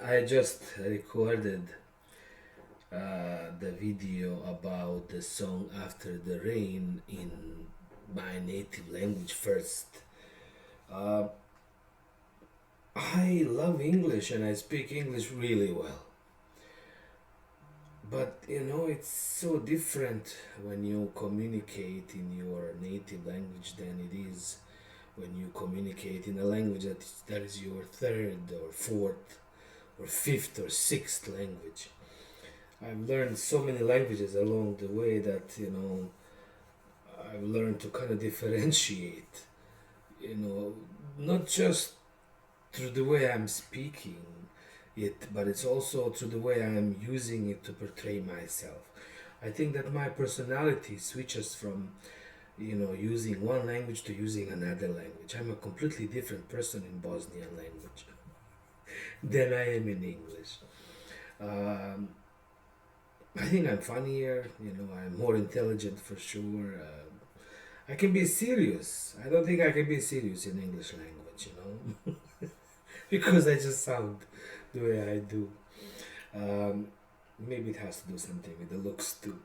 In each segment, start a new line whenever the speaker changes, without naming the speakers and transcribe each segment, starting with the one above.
I just recorded the video about the song After the Rain in my native language first. Uh, I love English and I speak English really well. But it's so different when you communicate in your native language than it is when you communicate in a language that is your third or fourth or fifth or sixth language. I've learned so many languages along the way that I've learned to kind of differentiate, you know, not just through the way I'm speaking it, but it's also through the way I'm using it to portray myself. I think that my personality switches from, using one language to using another language. I'm a completely different person in Bosnian language than I am in English. Um, I think I'm funnier, I'm more intelligent for sure. I can be serious. I don't think I can be serious in English language, because I just sound the way I do. Um, Maybe it has to do something with the looks too.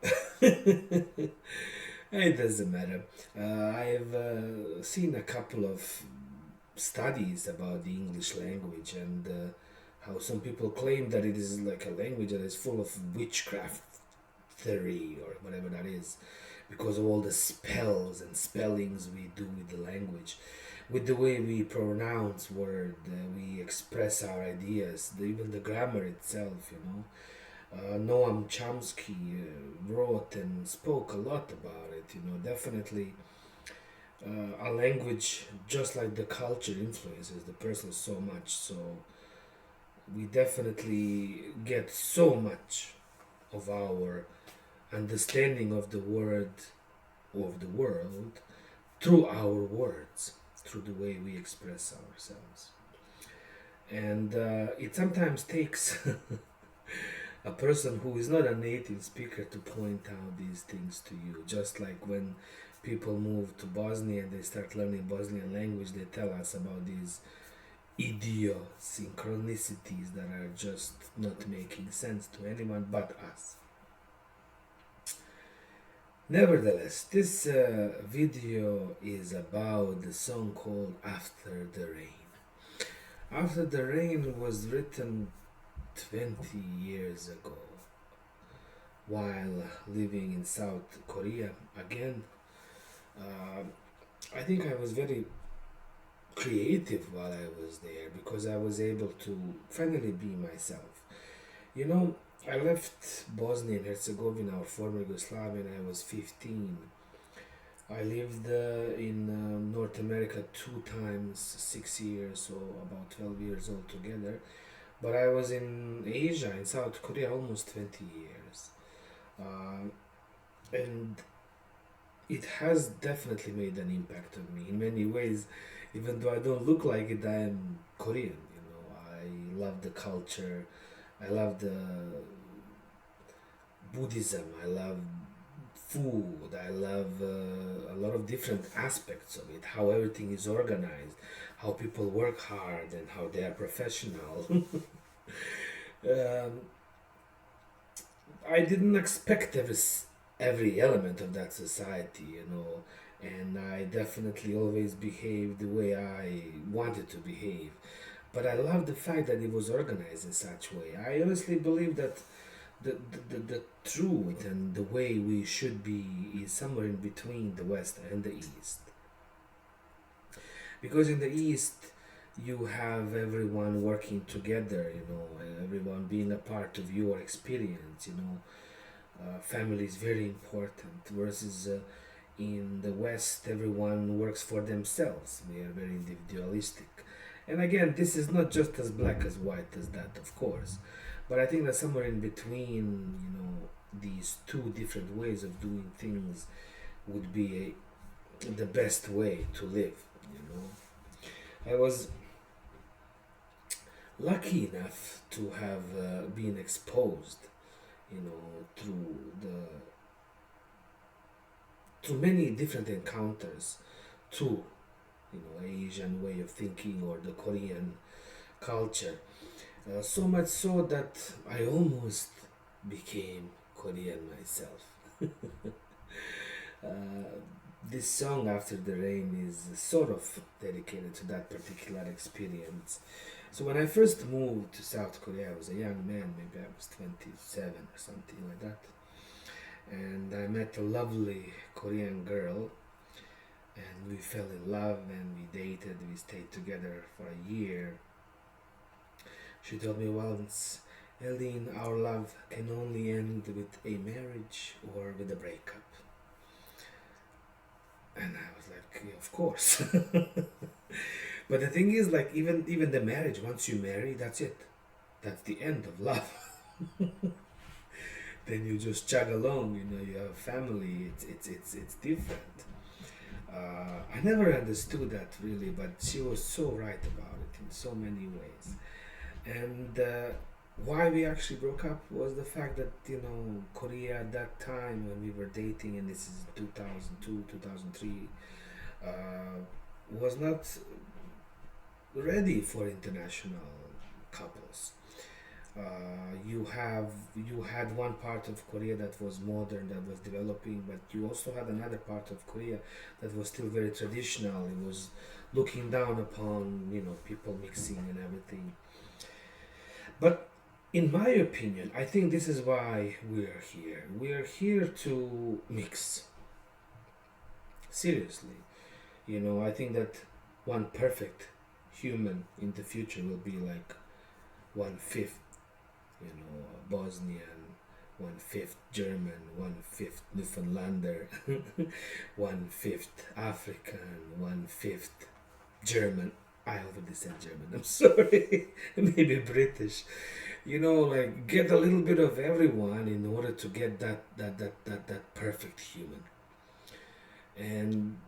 It doesn't matter. I've seen a couple of studies about the English language and how some people claim that it is like a language that is full of witchcraft theory or whatever that is because of all the spells and spellings we do with the language, with the way we pronounce word, we express our ideas, even the grammar itself, Noam Chomsky wrote and spoke a lot about it, definitely a language, just like the culture, influences the person so much. So we definitely get so much of our understanding of the word of the world through our words, through the way we express ourselves. And it sometimes takes a person who is not a native speaker to point out these things to you. Just like when people move to Bosnia and they start learning Bosnian language, they tell us about these idiosyncronicities that are just not making sense to anyone but us. Nevertheless, this video is about the song called After the Rain. After the Rain was written 20 years ago while living in South Korea. Again, uh, I think I was very creative while I was there because I was able to finally be myself. You know, I left Bosnia and Herzegovina, or former Yugoslavia, when I was 15. I lived in North America 2 times, 6 years, so about 12 years altogether. But I was in Asia, in South Korea, almost 20 years. Uh, and it has definitely made an impact on me in many ways. Even though I don't look like it, I am Korean. I love the culture. I love the Buddhism. I love food. I love a lot of different aspects of it. How everything is organized, how people work hard, and how they are professional. um, I didn't expect every element of that society, and I definitely always behaved the way I wanted to behave. But I love the fact that it was organized in such a way. I honestly believe that the truth and the way we should be is somewhere in between the West and the East. Because in the East, you have everyone working together, everyone being a part of your experience, family is very important. Versus in the West, everyone works for themselves. We are very individualistic. And again, this is not just as black as white as that, of course. But I think that somewhere in between, these two different ways of doing things would be the best way to live, I was lucky enough to have been exposed, through the through many different encounters to Asian way of thinking or the Korean culture. So much so that I almost became Korean myself. Uh, this song, After the Rain, is sort of dedicated to that particular experience. So, when I first moved to South Korea, I was a young man, maybe I was 27 or something like that. And I met a lovely Korean girl, and we fell in love and we dated. We stayed together for a year. She told me once, Eileen, our love can only end with a marriage or with a breakup. And I was like, yeah, of course. But the thing is, like, even the marriage, once you marry, that's it. That's the end of love. Then you just chug along. You have family. It's different. I never understood that really, but she was so right about it in so many ways. And why we actually broke up was the fact that Korea at that time when we were dating, and this is 2002, 2003, was not ready for international couples. You had one part of Korea that was modern, that was developing, but you also had another part of Korea that was still very traditional. It was looking down upon people mixing and everything. But in my opinion, I think this is why we're here. We're here to mix. Seriously, I think that one perfect human in the future will be like one fifth Bosnian, one fifth German, one fifth Newfoundlander, one fifth African, one fifth German. I already said German, I'm sorry. Maybe British. Like get a little bit of everyone in order to get that perfect human. And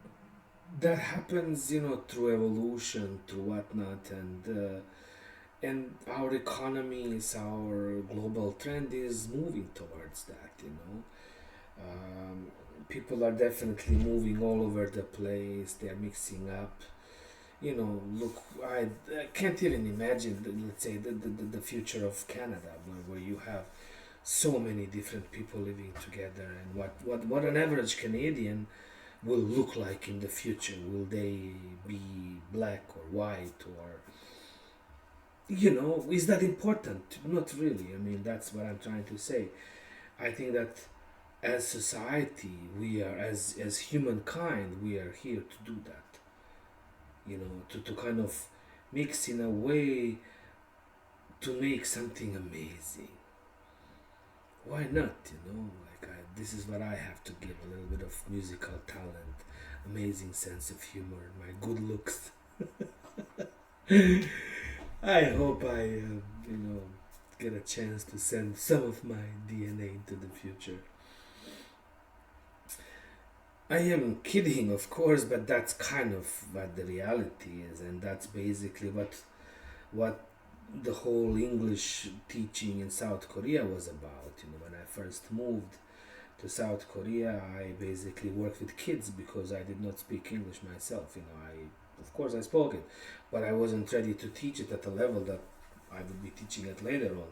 that happens, through evolution, through whatnot, and our economies, our global trend is moving towards that. Um, People are definitely moving all over the place. They're mixing up. Look, I can't even imagine, let's say, the future of Canada, where you have so many different people living together, and what an average Canadian will look like in the future. Will they be black or white, or is that important? Not really. I mean, that's what I'm trying to say. I think that as society, we are, as humankind, we are here to do that. To kind of mix in a way to make something amazing. Why not? This is what I have to give: a little bit of musical talent, amazing sense of humor, my good looks. I hope I, get a chance to send some of my DNA into the future. I am kidding, of course, but that's kind of what the reality is, and that's basically what the whole English teaching in South Korea was about. When I first moved to South Korea, I basically worked with kids because I did not speak English myself. Of course, I spoke it, but I wasn't ready to teach it at a level that I would be teaching it later on.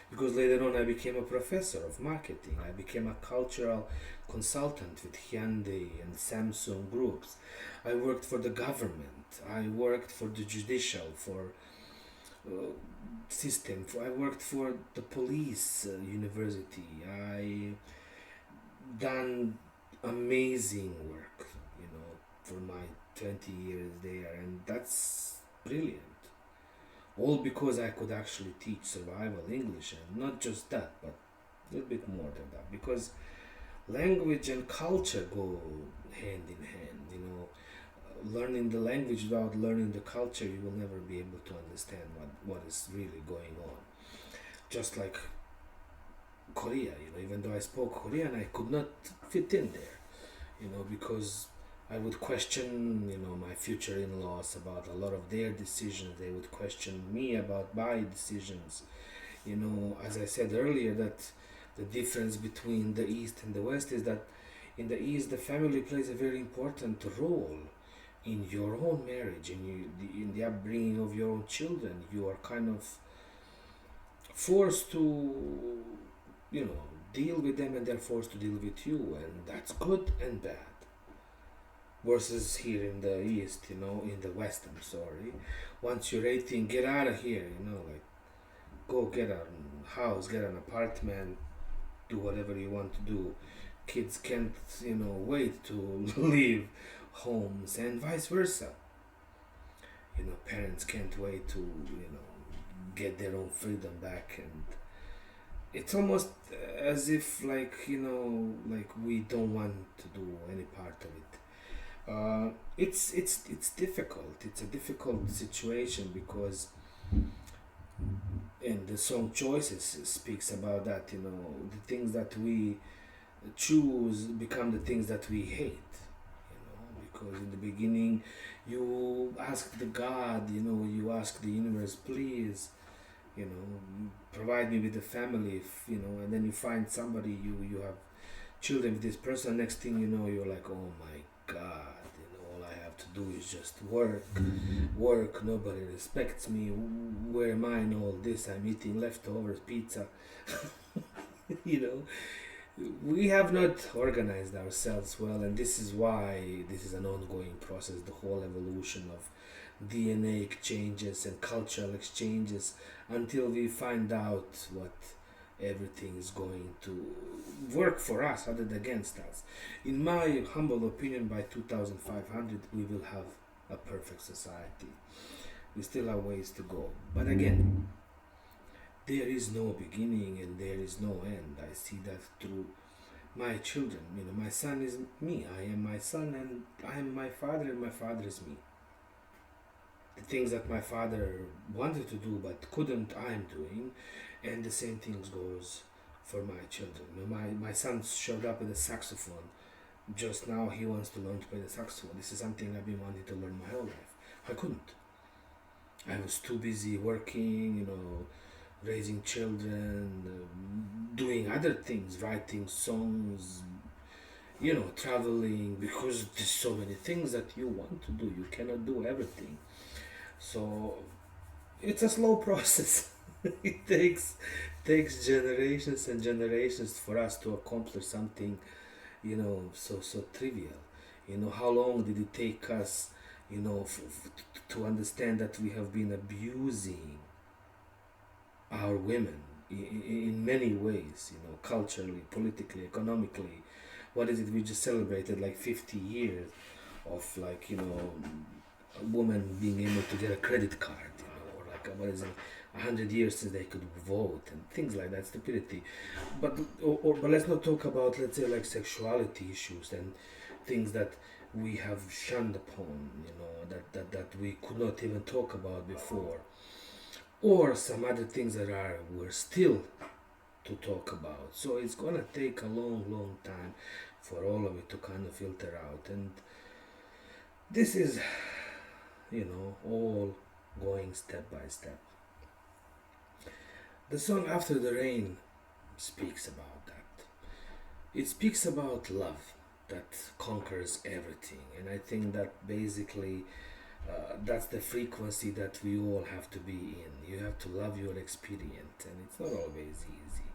Because later on, I became a professor of marketing. I became a cultural consultant with Hyundai and Samsung groups. I worked for the government. I worked for the judicial, for system. I worked for the police university. I done amazing work, for my 20 years there, and that's brilliant. All because I could actually teach survival English, and not just that, but a little bit more than that. Because language and culture go hand in hand. Learning the language without learning the culture, you will never be able to understand what is really going on. Just like Korea, even though I spoke Korean, I could not fit in there, because I would question, my future in-laws about a lot of their decisions. They would question me about my decisions. As I said earlier, that the difference between the East and the West is that in the East, the family plays a very important role in your own marriage, in the upbringing of your own children. You are kind of forced to, you know, deal with them, and they're forced to deal with you, and that's good and bad. Versus here in the East, you know, in the West, I'm sorry. Once you're 18, get out of here, you know, like go get a house, get an apartment, do whatever you want to do. Kids can't, you know, wait to leave homes, and vice versa. You know, parents can't wait to, you know, get their own freedom back, and it's almost as if, like, you know, like we don't want to do any part of it. It's difficult. It's a difficult situation because in the song choices speaks about that. You know, the things that we choose become the things that we hate. You know, because in the beginning, you ask the God. You know, you ask the universe, please. You know, provide me with a family. If, you know, and then you find somebody. You have children with this person. Next thing you know, you're like, oh my God, you know, all I have to do is just work, work. Nobody respects me. Where am I in all this? I'm eating leftovers, pizza. You know, we have not organized ourselves well, and this is why this is an ongoing process. The whole evolution of DNA exchanges and cultural exchanges until we find out what everything is going to work for us rather than against us. In my humble opinion, by 2500 we will have a perfect society. We still have ways to go. But again, there is no beginning and there is no end. I see that through my children. You know, my son is me. I am my son and I am my father and my father is me. The things that my father wanted to do but couldn't, I'm doing, and the same things goes for my children. My son showed up with a saxophone. Just now he wants to learn to play the saxophone. This is something I've been wanting to learn my whole life. I couldn't. I was too busy working, you know, raising children, doing other things, writing songs, you know, traveling, because there's so many things that you want to do. You cannot do everything. So it's a slow process. It takes generations and generations for us to accomplish something, you know, so trivial. You know, how long did it take us, you know, to understand that we have been abusing our women in many ways, you know, culturally, politically, economically. What is it? We just celebrated like 50 years of, like, you know, a woman being able to get a credit card, you know, or like, what is it, 100 years since they could vote and things like that. Stupidity. But let's not talk about, let's say, like sexuality issues and things that we have shunned upon, you know, that we could not even talk about before, or some other things that are we're still to talk about. So it's gonna take a long time for all of it to kind of filter out, and this is, you know, all going step by step. The song After the Rain speaks about that. It speaks about love that conquers everything, and I think that basically that's the frequency that we all have to be in. You have to love your experience, and it's not always easy.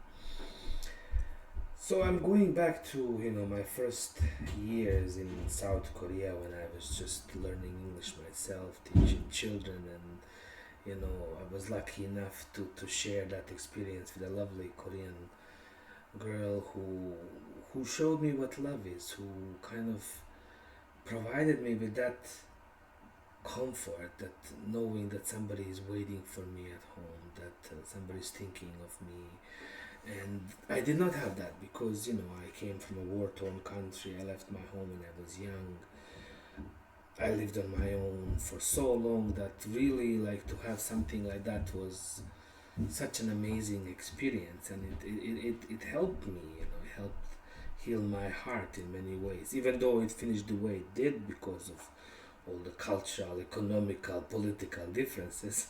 So I'm going back to, you know, my first years in South Korea when I was just learning English myself, teaching children, and you know, I was lucky enough to share that experience with a lovely Korean girl who showed me what love is, who kind of provided me with that comfort, that knowing that somebody is waiting for me at home, that somebody's thinking of me. And I did not have that because, you know, I came from a war-torn country. I left my home when I was young. I lived on my own for so long that really, like, to have something like that was such an amazing experience, and it helped me, you know, it helped heal my heart in many ways, even though it finished the way it did because of all the cultural, economical, political differences.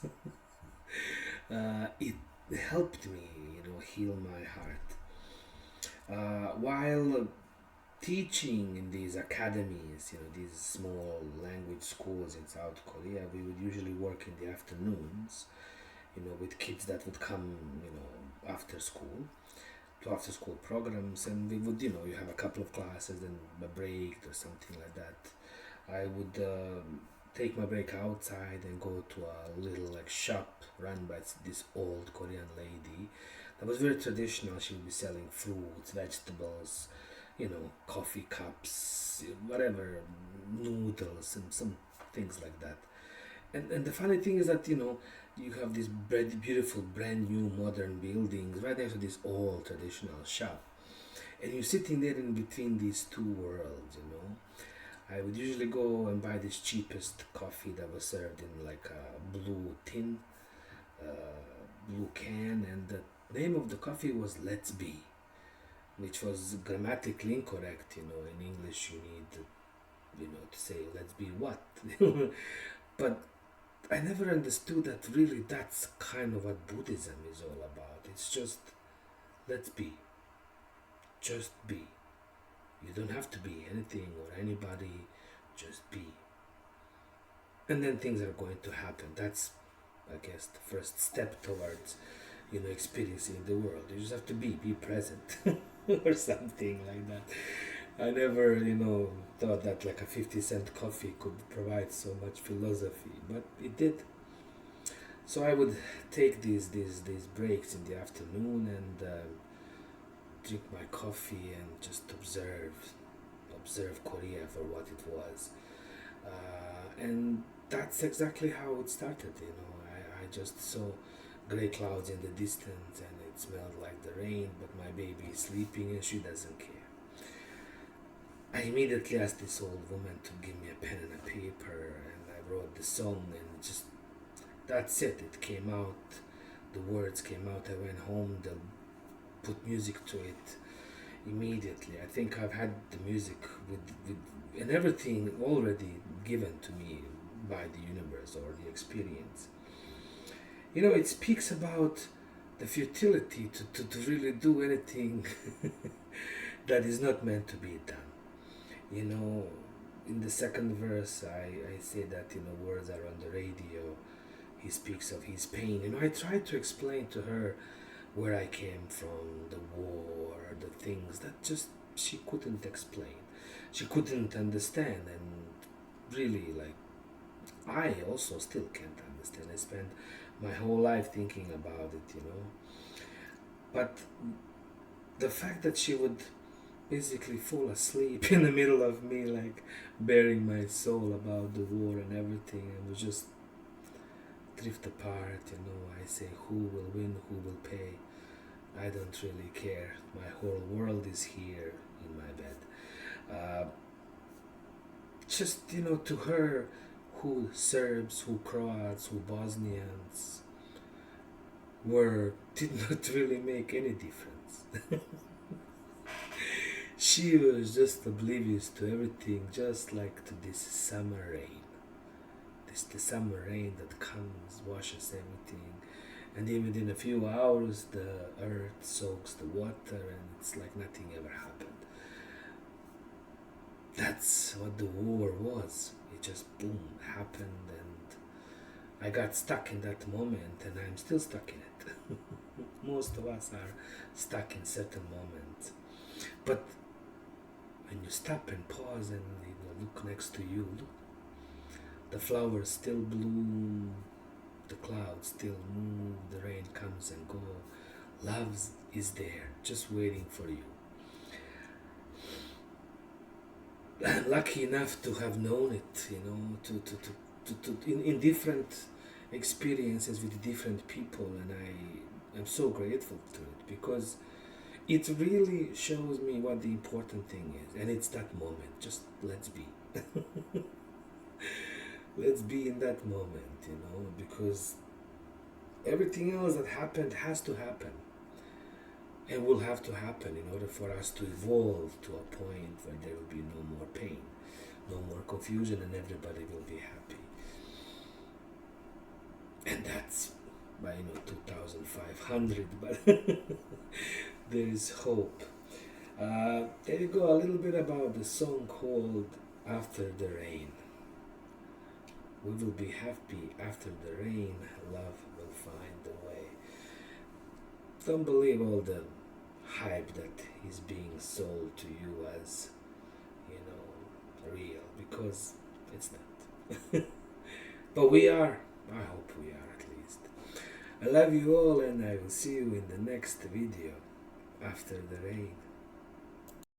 It helped me, you know, heal my heart. While teaching in these academies, you know, these small language schools in South Korea, we would usually work in the afternoons, with kids that would come, after school, to after school programs, and we would, you have a couple of classes and a break or something like that. I would take my break outside and go to a little like shop run by this old Korean lady that was very traditional. She would be selling fruits, vegetables, coffee cups, whatever, noodles, and some things like that. And the funny thing is that you have this beautiful, brand new, modern buildings right next to this old traditional shop, and you're sitting there in between these two worlds. I would usually go and buy this cheapest coffee that was served in like a blue tin, uh, blue can, and the name of the coffee was Let's Be, which was grammatically incorrect. In English you need, to say let's be what. But I never understood that really that's kind of what Buddhism is all about. It's just let's be. Just be. You don't have to be anything or anybody, just be. And then things are going to happen. That's, I guess, the first step towards, experiencing the world. You just have to be present or something like that. I never, thought that like a 50-cent coffee could provide so much philosophy, but it did. So I would take these breaks in the afternoon and drink my coffee and just observe Korea for what it was, and that's exactly how it started. I just saw gray clouds in the distance and it smelled like the rain, but my baby is sleeping and she doesn't care. I immediately asked this old woman to give me a pen and a paper, and I wrote the song, and just that's it. It came out. The words came out. I went home. They put music to it immediately. I think I've had the music with and everything already given to me by the universe or the experience. It speaks about the futility to really do anything that is not meant to be done. In the second verse, I say that, words are on the radio. He speaks of his pain. I tried to explain to her where I came from, the war, the things that just she couldn't explain. She couldn't understand, and really, like, I also still can't understand. I spent my whole life thinking about it. But the fact that she would basically fall asleep in the middle of me, like, bearing my soul about the war and everything, and would just drift apart. I say, who will win, who will pay? I don't really care. My whole world is here in my bed. Just, to her, who Serbs, who Croats, who Bosnians did not really make any difference. She was just oblivious to everything, just like to this summer rain. The summer rain that comes, washes everything, and even in a few hours the earth soaks the water and it's like nothing ever happened. That's what the war was. It just boom happened, and I got stuck in that moment, and I'm still stuck in it. Most of us are stuck in certain moments, but when you stop and pause and look next to you, look, the flowers still bloom, the clouds still move, the rain comes and goes. Love is there, just waiting for you. I'm lucky enough to have known it, in different experiences with different people, and I'm so grateful to it because it really shows me what the important thing is, and it's that moment. Just let's be. Let's be in that moment, because everything else that happened has to happen and will have to happen in order for us to evolve to a point where there will be no more pain, no more confusion, and everybody will be happy. And that's by 2500, but there is hope. There you go, a little bit about the song called After the Rain. We will be happy after the rain, love will find the don't believe all the hype that is being sold to you as, real, because it's not. But we are. I hope we are, at least. I love you all, and I will see you in the next video after the rain.